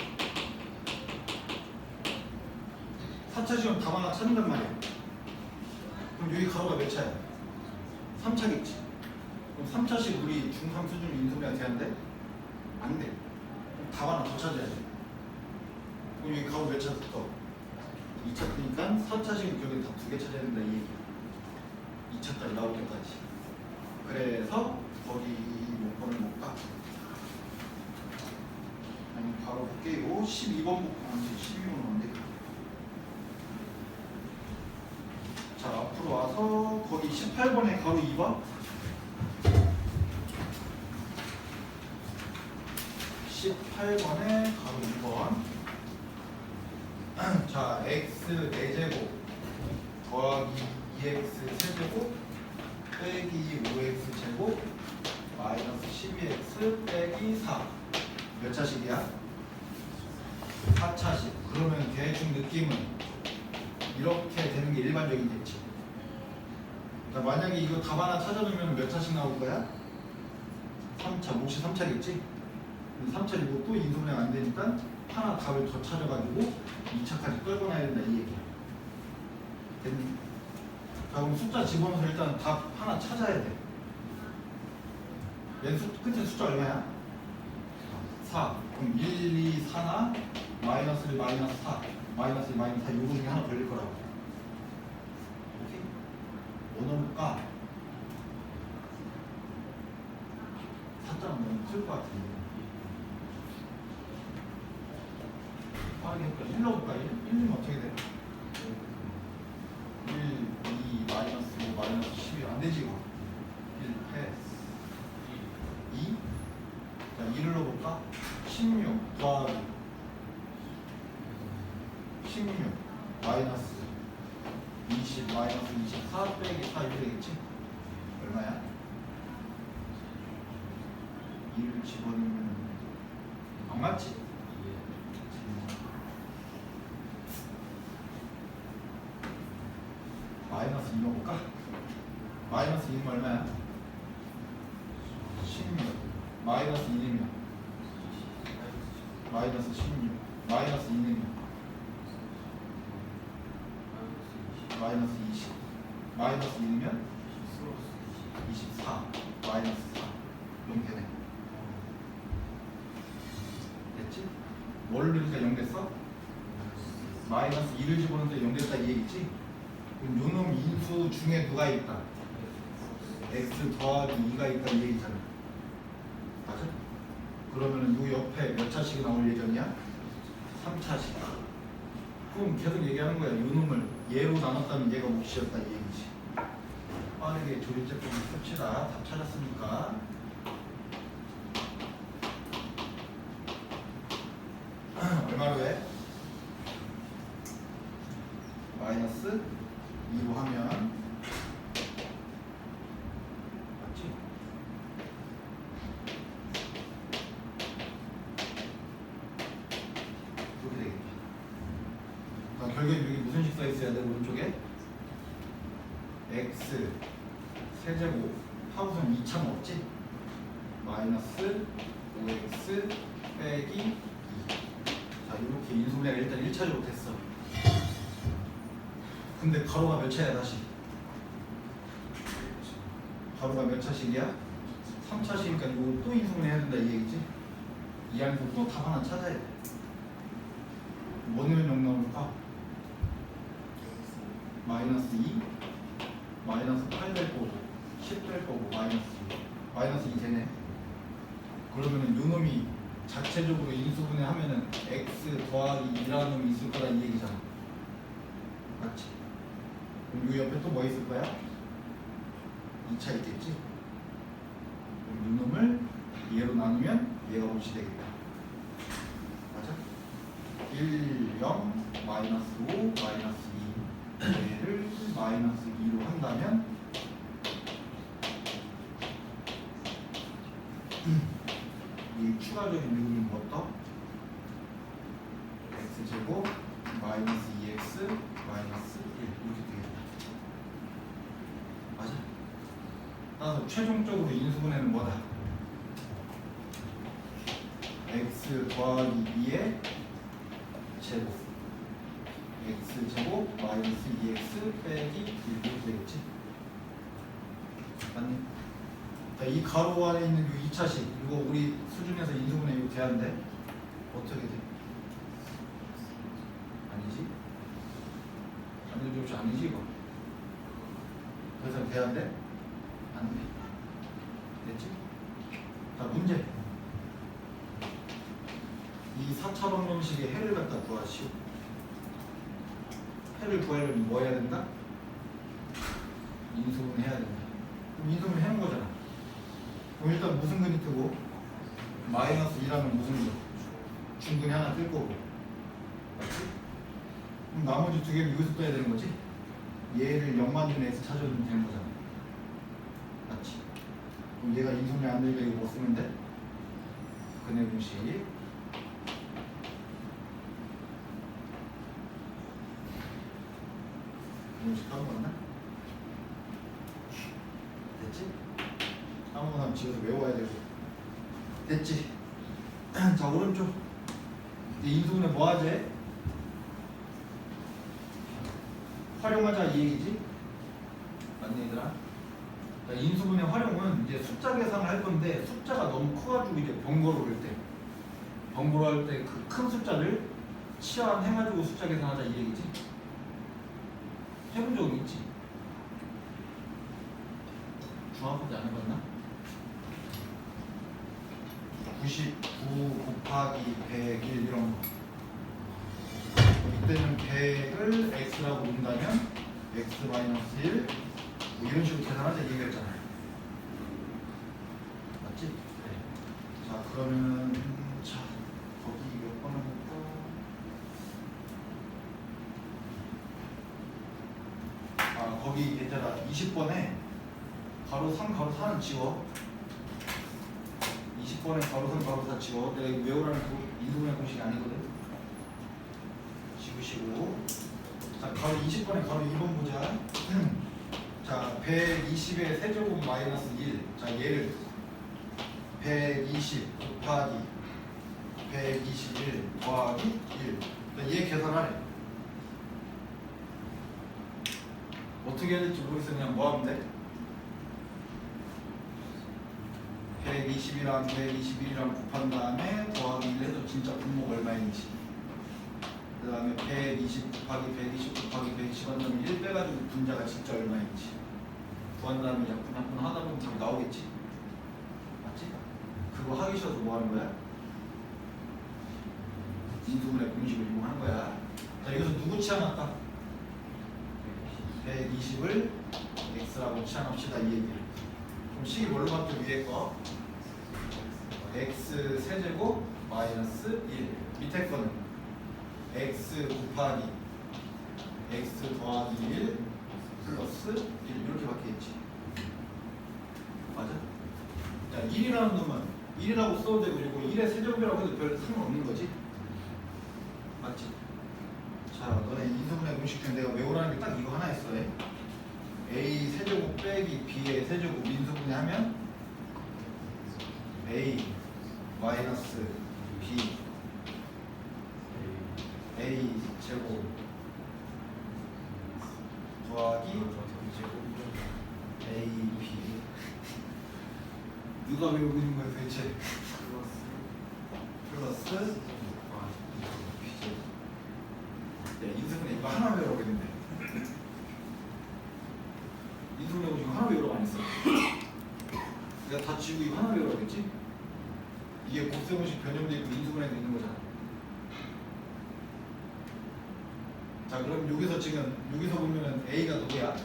4차식은 답 하나 찾는단 말이야. 그럼 여기 가로가 몇 차야? 3차겠지. 그럼 3차식 우리 중3 수준 인수분해가 되는데? 안 돼. 그럼 답 하나 더 찾아야 돼. 그럼 여기 가로 몇 차 더? 2차 뜨니까 4차식은 결국에 답 2개 찾아야 된다 이 얘기야. 2차까지 나올 때까지. 그래서 거기 몇 번을 못 가. 아니 바로 볼게요. 12번 보고 12번 뭔데? 자, 앞으로 와서 거기 18번에 가로 2번 18번에 가로 2번 자, x 4제곱 더하기 2x 세제곱 빼기 5x 제곱 마이너스 12x 빼기 4 몇 차식이야? 4차식. 그러면 대충 느낌은 이렇게 되는 게 일반적이겠지. 그러니까 만약에 이거 답 하나 찾아놓으면 몇 차씩 나올 거야? 3차, 몫이 3차겠지? 3차이고 또 인수분해가 안 되니까 하나 답을 더 찾아가지고 2차까지 끌고 나야 된다 이 얘기야. 됐니? 자, 그럼 숫자 집어넣어서 일단 답 하나 찾아야 돼. 얘 끝에 숫자 얼마야? 4. 그럼 1, 2, 4나 마이너스 1, 마이너스 4 마이너스 1, 마이너스 4 요거 중에 하나 걸릴 거라고. 오케이? 뭐 넣을까? 4자는 너무 클 것 같아. 빠르게 해볼까? 1 넣어볼까? 1? 1이면 어떻게 돼? 1, 2, 마이너스 5, 마이너스 11 안 되지 이거. 1 패스 2? 자, 2를 넣어볼까? 16 더하기 16 마이너스 20 마이너스 24 빼기 4 이렇게 되겠지? 얼마야? 2를 집어넣으면 안 맞지? 마이너스 2 넣어볼까? 마이너스 2는 얼마야? 16 마이너스 1이면 마이너스 16 마이너스 2는요? 마이너스 20 마이너스 1이면 24 마이너스 4 이렇게 되네. 됐지? 뭘 넣으니까 0 됐어? 마이너스 2를 집어넣는데 0 됐다 이 얘기지? 그럼 요놈 인수 중에 누가 있다? x 더하기 2가 있다 이 얘기잖아. 맞아? 그러면은 요 옆에 몇 차식이 나올 예정이야? 3차식. 그럼 계속 얘기하는 거야. 요놈을 얘로 나눴다면 얘가 몫이었다 이 얘기지. 빠르게 조립제법을 씁시다. 답 찾았으니까. 얼마로 해? 마이너스 2로 하면 맞지? 이렇게 되겠다. 결국엔 여기 무슨 식 써있어야 돼? 오른쪽에 x 세제곱 하고선 2차는 없지? 마이너스 5x 빼기 2. 자, 이렇게 인수분해가 일단 1차적으로 됐어. 근데 가로가 몇 차야 다시? 가로가 몇 차식이야? 3차식이니까 이거 또 인수분해 해야 된다 이 얘기지? 이 안에서 또 답 하나 찾아야 돼. 뭐 넣으면 0 나올까? 마이너스 2, 마이너스 8 될 거고 10 될 거고 마이너스 2 되네. 그러면은 요 놈이 자체적으로 인수분해 하면은 x 더하기 2라는 놈이 있을 거다 이 얘기잖아. 맞지? 그럼 요 옆에 또 뭐 있을 거야? 2차 있겠지? 그럼 요 놈을 얘로 나누면 얘가 몫이 되겠다. 맞아? 1, 0, 마이너스 5, 마이너스 2 얘를 마이너스 2로 한다면 이 추가적인 미분이 뭐다? x제곱 마이너스 2x 마이너스 1 이렇게 되겠다. 맞아? 따라서 최종적으로 인수분해는 뭐다? x 더하기 2의 제곱 x제곱 마이너스 2x 빼기 1 이렇게 되겠지? 맞니? 이 가로 안에 있는 이 2차식 이거 우리 수준에서 인수분해 이거 돼야 돼? 어떻게 돼? 아니지? 아니지 이거 그래서 돼야 돼? 안 돼. 됐지? 자 문제 이 4차 방정식의 해를 갖다 구하시오. 해를 구하려면 뭐 해야 된다? 인수분해 해야 된다. 그럼 인수분해 해놓은 거잖아. 그럼 일단 무슨 근이 뜨고 마이너스 2라는 무슨 근? 중근이 하나 뜰 거고 맞지? 그럼 나머지 두 개는 여기서 떠야 되는 거지? 얘를 0만 분의 x 찾아주면 되는 거잖아. 맞지? 그럼 얘가 인수분해 안 되니까 이거 뭐 쓰면 돼? 근의 공식 공식 까먹었나? 됐지? 아무거나 집에서 외워야 되고 됐지? 자 오른쪽 이제 인수분해 뭐 하지? 활용하자 이 얘기지? 맞니 얘들아? 자, 인수분해 활용은 이제 숫자 계산을 할 건데 숫자가 너무 커가지고 이제 번거로 올 때 번거로 할 때 그 큰 숫자를 치환해가지고 숫자 계산하자 이 얘기지? 해본 적은 있지? 중학교 때 안 해봤나? 99 곱하기 101 이런 거. 이때는 100을 x라고 놓는다면 x 마이너스 1 뭐 이런 식으로 계산하자 얘기했잖아요. 맞지? 네. 자 그러면 자 거기 몇 번을 볼까? 아 거기 얘들아 20번에 가로 3 가로 4는 지워. 20번에 가로 3 가로 4 지워. 내가 이거 외우라는 인수분해 공식이 아니거든. 지우시고 자 가로 20번에 가로 2번 보자. 자 120의 세제곱 마이너스 1. 자 얘를 120 곱하기 121 더하기 1. 자, 얘 계산하래. 어떻게 해야 될지 모르겠어. 그냥 뭐 하면 돼? 120이랑 121이랑 곱한 다음에 더하기 1 해서 진짜 분모가 얼마인지 그 다음에 120 곱하기 120 곱하기 120 한 다음에 1 빼가지고 분자가 진짜 얼마인지 구한 다음에 약분 하다 보면 답이 나오겠지? 맞지? 그거 하기 싫어서 뭐 하는 거야? 인수분해 공식을 이용하는 거야. 자 여기서 누구 치환할까? 120을 x라고 치환합시다 이 얘기를. 그럼 식이 뭘로 바뀌어 위에 거? x 세제곱 마이너스 1 밑에 거는 x 곱하기 x 더하기 1 플러스 1 이렇게 바뀌겠지. 맞아? 자 1이라는 놈은 1이라고 써도 되고 그리고 1의 세제곱이라고 해도 별 상관없는 거지. 맞지? 자 너네 인수분해 공식 중 내가 외우라는 게 딱 이거 하나였어. a 세제곱 빼기 b의 세제곱 인수분해 하면 a 마이너스 b a 제곱 더하기 a b 누가 외우고 있는 거야 도대체? 플러스 되겠지? 이게 곱셈공식 변형도 있고 인수분해도 있는 거잖아. 자, 그럼 여기서 지금 여기서 보면은 A가 누구야?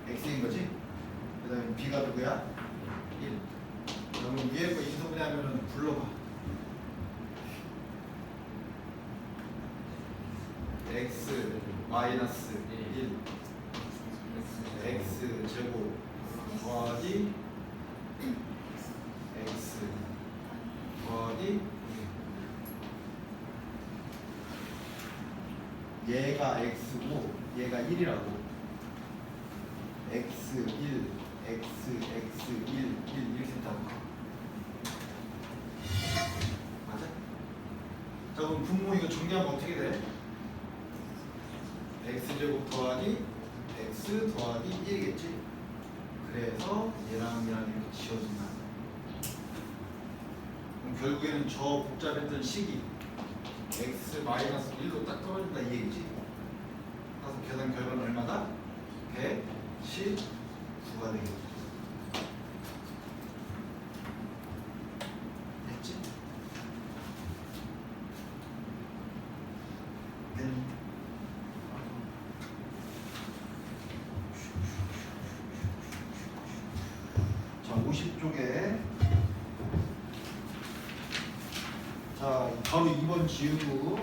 X인 거지? 그 다음에 B가 누구야? 1. 그러면 위에 거 인수분해하면은 불러봐. X 마이너스 1 X 제곱 더하기 X 더하기 얘가 X고 얘가 1이라고. X 1 X 1 이렇게 된다고. 맞아? 자, 그럼 분모 이거 정리하면 어떻게 돼? X제곱 더하기 X 더하기 1이겠지? 그래서 얘랑 이렇게 지워진다. 그럼 결국에는 저 복잡했던 식이 X 마이너스 1로 딱 떨어진다 이 얘기지? 따라서 계산 결과는 얼마다? 119가 되겠지. 됐지? 자, 50쪽에 자, 바로 2번 지우고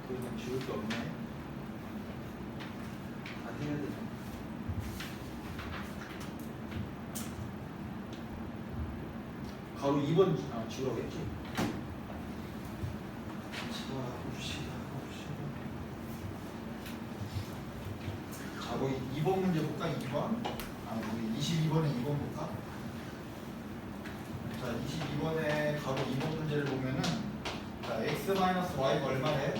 더 이상 지울 게 없네. 다 해야 되잖아. 바로 2번 지우라고 했지? 자, 거기 2번 문제 볼까? 2번? 우리 22번에 2번 볼까? 자, 22번에 바로 2번 문제를 보면은 자, x-y가 얼마래?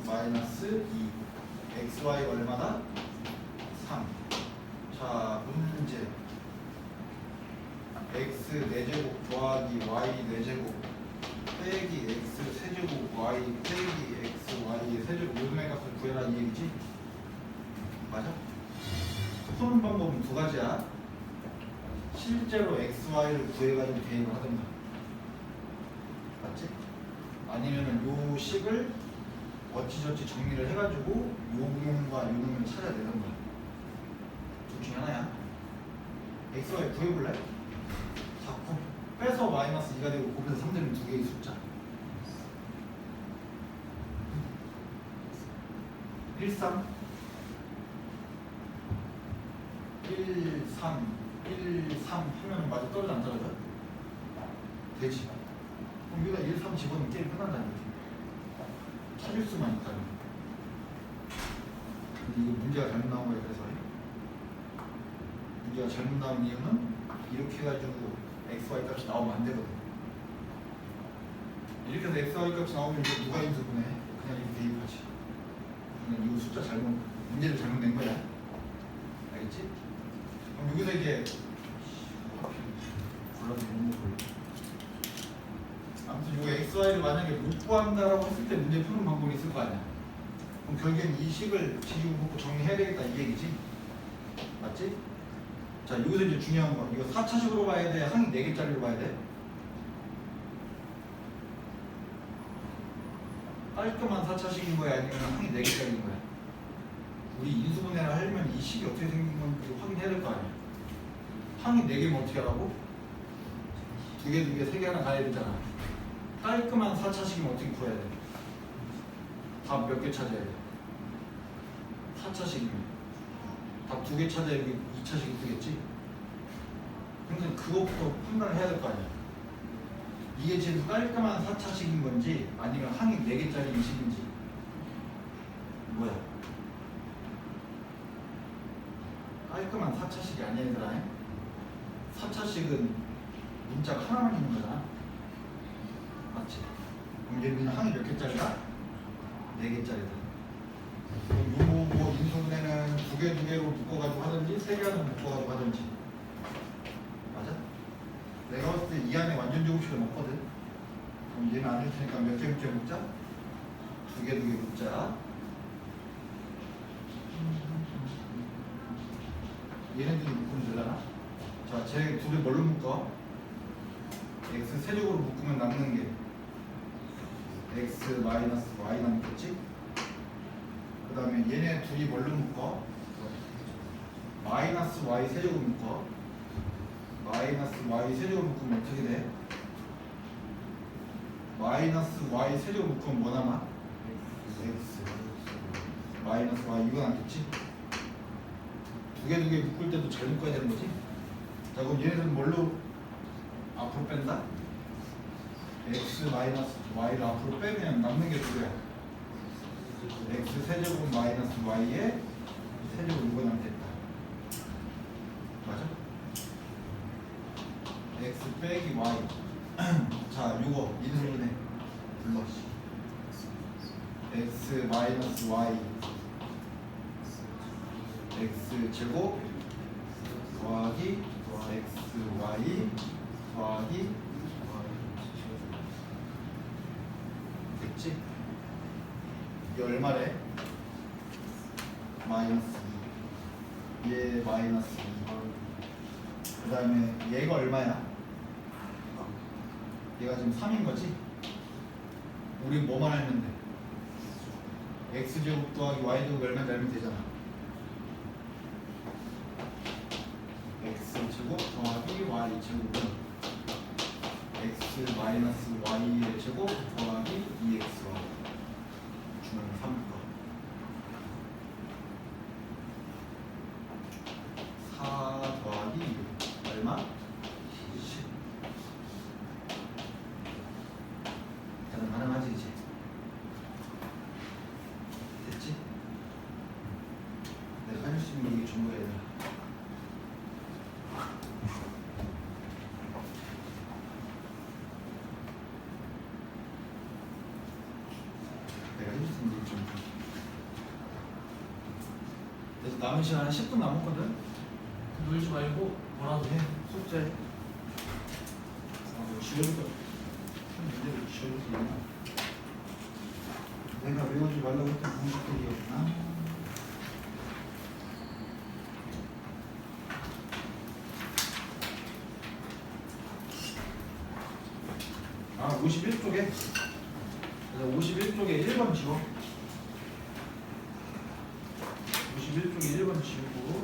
마이너스 2 xy가 얼마다? 3. 자, 문제 x 4제곱 더하기 y 4제곱 빼기 x 세제곱 y 빼기 x y 세제곱 요즘의 값을 구해라 이 얘기지? 맞아? 푸는 방법은 두 가지야. 실제로 x, y를 구해가지고 대입을 하던가, 맞지? 아니면은 요 식을 어찌저찌 정리를 해가지고 요 놈과 요 놈을 찾아내던가. 둘 중에 하나야. x, y 구해볼래? 자꾸 빼서 마이너스 2가 되고 곱해서 3 되는 두 개의 숫자. 1, 3 1, 3 1, 3 하면 맞아 떨어져 안 떨어져? 되지. 그럼 여기다 1, 3 집어넣으면 게임 끝난다는 거지. 찾을 수만 있다면. 근데 이거 문제가 잘못 나온 거야. 그래서 문제가 잘못 나온 이유는 이렇게 해가지고 x, y 값이 나오면 안 되거든. 이렇게 해서 x, y 값이 나오면 이제 누가 인수분해? 그냥 이렇게 대입하지. 그냥 이거 숫자 잘못, 문제를 잘못 낸 거야. 알겠지? 그럼 여기서 이제 불러도 못 불러. 아무튼 요 x, y를 만약에 못 구한다라고 했을 때 문제 푸는 방법이 있을 거 아니야. 그럼 결국엔 이 식을 지우고 먹고 정리해야 되겠다 이 얘기지. 맞지? 자, 여기서 이제 중요한 거, 이거 4차식으로 봐야 돼? 항이 4개짜리로 봐야 돼? 깔끔한 4차식인 거야? 아니면 항이 4개짜리인 거야? 우리 인수분해를 하려면 이 식이 어떻게 생긴 건지 확인해야 될 거 아니야? 항이 4개면 어떻게 하라고? 2개, 3개 하나 가야 되잖아. 깔끔한 4차식이면 어떻게 구해야 돼? 답 몇 개 찾아야 돼? 4차식이면 답 2개 찾아야 2차식이 되겠지? 그러니까 그것부터 판단을 해야 될 거 아니야. 이게 지금 깔끔한 4차식인 건지 아니면 항이 4개짜리 식인지 뭐야? 깔끔한 4차식이 아니야 얘들아. 4차식은 문자가 하나만 있는 거잖아. 맞지? 그럼 얘는 항이 몇 개짜리야? 4개짜리다. 그럼 요 인수분해는 2개, 2개로 묶어가지고 하든지 3개 하나 묶어가지고 하든지 때 이 안에 완전 제곱식은 없거든. 그럼 얘는 안 줄 테니까 몇 개 묶자? 두 개 묶자. 얘네들이 묶으면 되잖아. 자, 쟤 둘이 뭘로 묶어? x 세제곱으로 묶으면 남는 게 x 마이너스 y 남겠지? 그 다음에 얘네 둘이 뭘로 묶어? 마이너스 y 세제곱 묶어. 마이너스 y 세제곱 묶으면 어떻게 돼? 마이너스 y 세제곱 묶으면 뭐 남아? x 마이너스 y 이거 남겠지? 두 개 묶을 때도 잘 묶어야 되는 거지? 자, 그럼 얘네들은 뭘로 앞으로 뺀다? x 마이너스 y를 앞으로 빼면 남는 게 두 개야. x 세제곱 마이너스 y의 세제곱 이거 남겠다. 맞아? x 빼기 y. 자, 요거 인수분해 불러. x 마이너스 y x 제곱 더하기 x y 더하기 됐지? 이게 얼마래? 마이너스 2. 얘 마이너스 2. 그 다음에 얘가 얼마야? 얘가 지금 3인 거지? 우리 뭐만 알면 돼? x제곱 더하기 y제곱 얼마인지 알면 되잖아. x제곱 더하기 y제곱은 x 마이너스 y의 제곱 더하기 2xy 주는 3거 4 더하기 6 얼마? 10. 가능하지 이제? 됐지? 내가 할 수 있는 게 전부야 얘들아. 내가 해줄 수 있는 게 전부. 그래서 남은 시간 한 10분 남았거든? 놀지 말고 뭐라도 해. 숙제. 지워줄 거. 문제를 지워줄 수 있나? 내가 외우지 말라고 했던 공식들이었구나. 아, 51쪽에. 그래서 51쪽에 1번 지워. 51쪽에 1번 지우고